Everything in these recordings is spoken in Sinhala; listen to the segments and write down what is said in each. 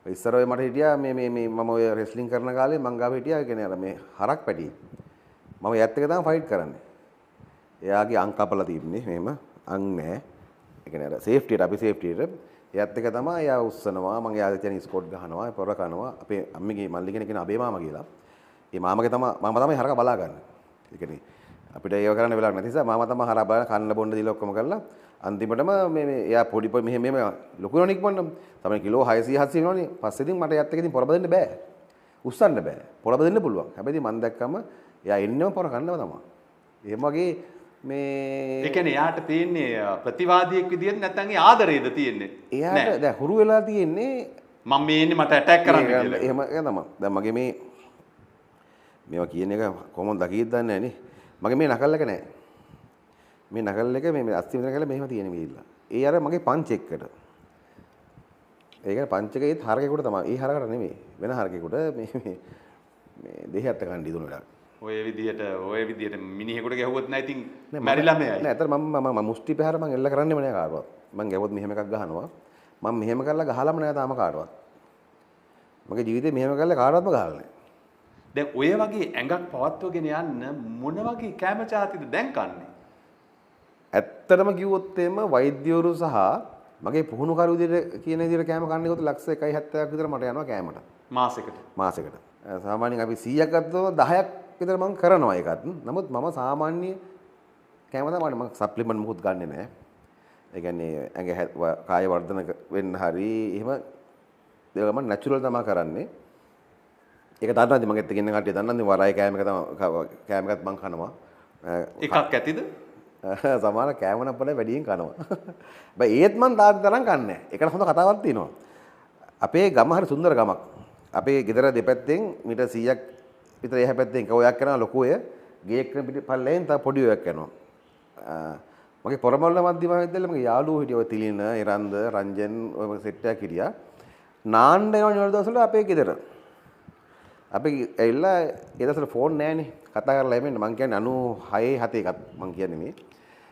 ඉස්සර ඔය මට හිටියා මේ මම ඔය රෙස්ලින් කරන කාලේ මං ගාව හිටියා කියන්නේ අර මේ හරක් පැටි. මම එයත් එක තමයි ෆයිට් කරන්නේ. එයාගේ අං කපලා තිබ්බනේ මෙහෙම අං නැහැ. ඒ කියන්නේ අර සේෆ්ටියට අපි සේෆ්ටියට එයත් එක තමයි එයා උස්සනවා මම එයාට කියන ස්කොට් ගහනවා පොර කනවා අපේ අම්මිගේ මල්ලි කෙනෙක් කියන අබේ මාමා කියලා. ඒ මාමගේ තමයි හරක බලාගන්නේ. ඒ කියන්නේ අපිට ඒව කරන්න වෙලාවක් නැති නිසා මාමා තමයි හරක බලන කන්න බොන්න දීලා ඔක්කොම කරලා අන්තිමටම මේ එයා පොඩි මෙහෙම ලොකු වෙනවනේ ඉක්මනටම තමයි කිලෝ 600 700 වෙනවනේ පස්සේ ඉතින් මට යත් එක ඉතින් පොර බදින්න බෑ උස්සන්න බෑ පොර බදින්න පුළුවන් හැබැයි ඉතින් මම දැක්කම එයා එන්නම පොර කන්නව තමයි එහෙම වගේ මේ ඒ කියන්නේ එයාට තියෙන්නේ ප්‍රතිවාදියෙක් විදියට නැත්නම් ඒ ආදරේද තියෙන්නේ එයාට දැන් හුරු වෙලා තියෙන්නේ මම මේ ඉන්නේ මට ඇටැක් කරන්න කියලා එහෙම තමයි දැන් මගේ මේවා කියන එක කොහොමද දකියද දන්නේ නැහැ නේ මගේ මේ නකල් එක නැහැ මේ නකල් එක මේ අස්ති වෙන කල මෙහෙම තියෙන මිදිලා. ඒ අර මගේ පංච් එකට. ඒ කියන්නේ පංච් එකේ හරකේකට තමයි. ඒ හරකට නෙමෙයි. වෙන හරකේකට මේ දෙහියට ගන්න දිනුන වෙලාව. ඔය විදියට මිනිහෙකුට ගැහුවොත් නෑ ඉතින් මැරිලා මෙයයි. නෑ අතර මම මුස්ටි පැහැර මම එල්ල කරන්නෙම නෑ කාටවත්. මම ගැවුවොත් මෙහෙම එකක් ගහනවා. මම මෙහෙම කරලා ගහලම නෑ තාම කාටවත්. මගේ ජීවිතේ මෙහෙම කරලා කාටවත්ම ගහලා නෑ. දැන් ඔය වගේ ඇඟක් පවත්වගෙන යන්න මොන වගේ කැම චාතිද දැන් කන්නේ? ඇත්තටම කිව්වොත් එම වෛද්‍යවරු සහ මගේ පුහුණු කරු විදිහට කියන විදිහට කෑම කන්නේ කොත් ලක්ෂ 1.70ක් විතර මට යනවා කෑමට මාසෙකට සාමාන්‍යයෙන් අපි 100ක් ගත්තොත් 10ක් විතර මම කරනවා ඒකත් නමුත් මම සාමාන්‍ය කෑම තමයි මම සප්ලිමන්ට් මොකුත් ගන්නෙ නෑ ඒ කියන්නේ ඇඟ කාය වර්ධන වෙන්න හරි එහෙම දේවල් මම නැචරල් තමයි කරන්නේ ඒක දන්නවද මගෙත් ඉන්න කට්ටිය දන්නවද වරාය කෑම එක තමයි කෑම එකත් මම කනවා එකක් ඇතිද සමාන කෑමන පොළ වැඩියෙන් කනවා. හැබැයි ඒත් මං තාත්ති තරම් කන්නේ නැහැ. ඒකට හොඳ කතාවක් තියෙනවා. අපේ ගම හරි සුන්දර ගමක්. අපේ ගෙදර දෙපැත්තෙන් මීටර් 100ක් විතර එහා පැත්තෙන් එක ඔයක් කරනවා ලොකු ඔය. ගේක් පිටිපල්ලෙන් තව පොඩි ඔයක් කරනවා. මගේ පොරමල්ල මධ්‍යම විද්‍යාලයේ මගේ යාළුවෝ හිටියා ඔය තිලින, එරන්ද, රංජන් ඔය සෙට් එකක් හිටියා. නාන්න යන දවස්වල අපේ ගෙදර. අපි ඇවිල්ලා ඒ දවස්වල ෆෝන් නැහනේ. කතා කරලා එමෙන්න මං කියන්නේ 96 7 එකක් මං කියන්නේ මේ.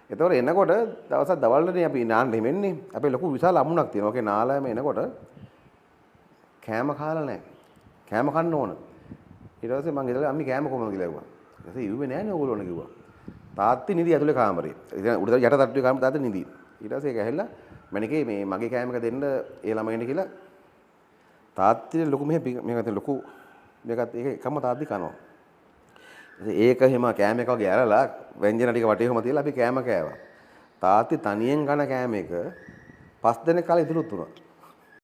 එතකොට එනකොට දවසක් දවල්නේ අපි නාන්න එමෙන්නේ. අපේ ලොකු විශාල අමුණක් තියෙනවා. ඔකේ නාලාම එනකොට කෑම කාලා නැහැ. කෑම කන්න ඕන. ඊට පස්සේ මං ඉතලා අම්මි කෑම කොහොමද කියලා ඇහුවා. ඊට පස්සේ ඉුවේ නෑනේ ඕගොල්ලෝනේ කිව්වා. තාත්ති නිදි ඇතුලේ කාමරේ. ඉතින් උඩ යට තට්ටුවේ කාමරේ තාත්ති නිදි. ඊට පස්සේ ඒක ඇහෙලා මණිකේ මේ මගේ කෑම එක දෙන්න ඒ ළමයින්ට කියලා තාත්ති ලොකු මේක ලොකු මේකත් ඒක එකම තාත්ති කනවා. ඒක එහෙම කෑම එක වගේ ඇරලා ව්‍යංජන ටික වටේම තියලා අපි කෑම කෑවා. තාත්ති තනියෙන් කන කෑම එක 5 දිනක් කාලෙ ඉතුරුත් වුණා.